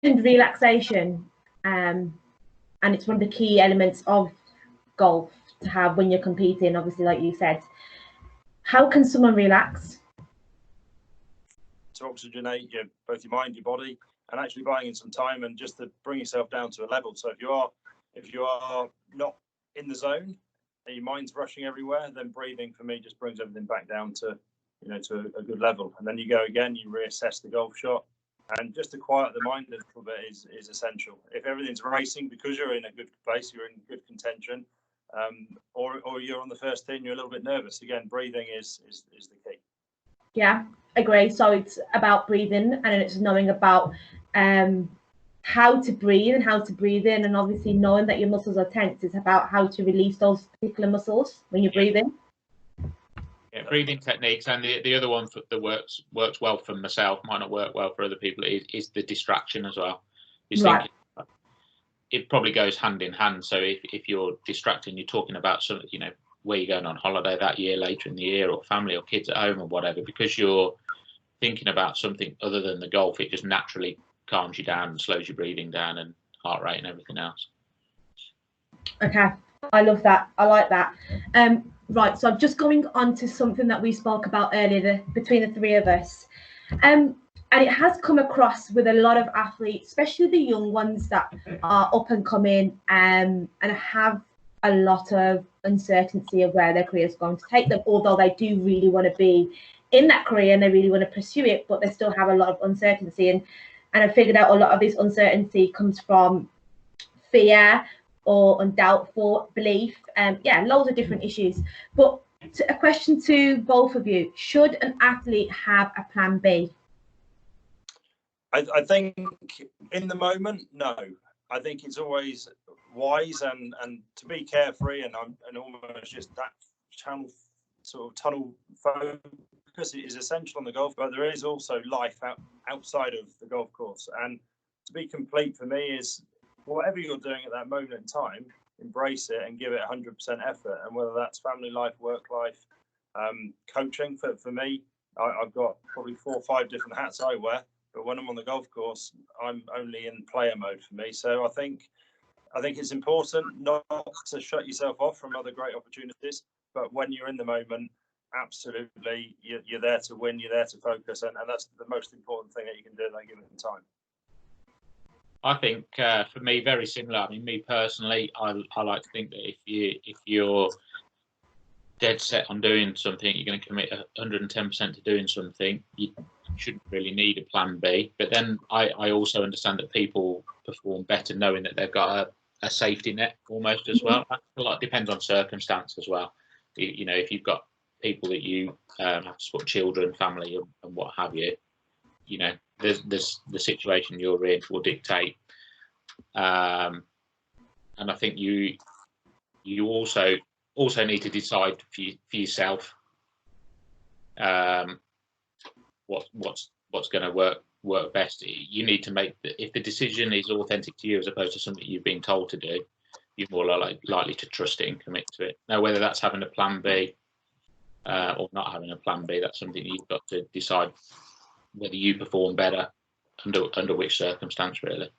relaxation, and it's one of the key elements of golf to have when you're competing, obviously, like you said. How can someone relax? To oxygenate both your mind, your body, and actually buying in some time and just to bring yourself down to a level. So if you are not in the zone and your mind's rushing everywhere, then breathing for me just brings everything back down to to a good level. And then you go again, you reassess the golf shot, and just to quiet the mind a little bit is essential. If everything's racing because you're in a good place, you're in good contention, or you're on the first tee and you're a little bit nervous, again, breathing is the key. Yeah, agree. So it's about breathing, and it's knowing about how to breathe and how to breathe in, and obviously knowing that your muscles are tense. It's about how to release those particular muscles when you're breathing. Yeah, breathing techniques, and the other one that works well for myself, might not work well for other people, is the distraction as well. Right. It probably goes hand in hand. So if you're distracting, you're talking about something, where you're going on holiday that year, later in the year, or family or kids at home or whatever, because you're thinking about something other than the golf, it just naturally calms you down and slows your breathing down and heart rate and everything else. Okay, I love that. I like that. Right, so I'm just going on to something that we spoke about earlier, between the three of us. And it has come across with a lot of athletes, especially the young ones that are up and coming, and have a lot of uncertainty of where their career is going to take them, although they do really want to be in that career and they really want to pursue it, but they still have a lot of uncertainty. And I figured out a lot of this uncertainty comes from fear or undoubtful belief. Loads of different issues. But a question to both of you: should an athlete have a plan B? I think in the moment, no. I think it's always wise and to be carefree and almost just that tunnel focus is essential on the golf. But there is also life outside of the golf course, and to be complete for me is whatever you're doing at that moment in time, embrace it and give it 100% effort. And whether that's family life, work life, coaching, for me, I've got probably 4 or 5 different hats I wear. But when I'm on the golf course, I'm only in player mode for me. So I think it's important not to shut yourself off from other great opportunities. But when you're in the moment, absolutely, you're there to win. You're there to focus, and that's the most important thing that you can do at that given time. I think for me, very similar. I mean, me personally, I like to think that if you're dead set on doing something, you're going to commit 110% to doing something, you shouldn't really need a plan B. But then I also understand that people perform better knowing that they've got a safety net almost as well. A lot depends on circumstance as well. If you've got people that you have to support, children, family, and what have you, there's the situation you're in will dictate. And I think you also need to decide for yourself what's going to work best. You need to make if the decision is authentic to you as opposed to something you've been told to do, you're more likely to trust it and commit to it. Now, whether that's having a plan B or not having a plan B, that's something you've got to decide whether you perform better under which circumstance, really.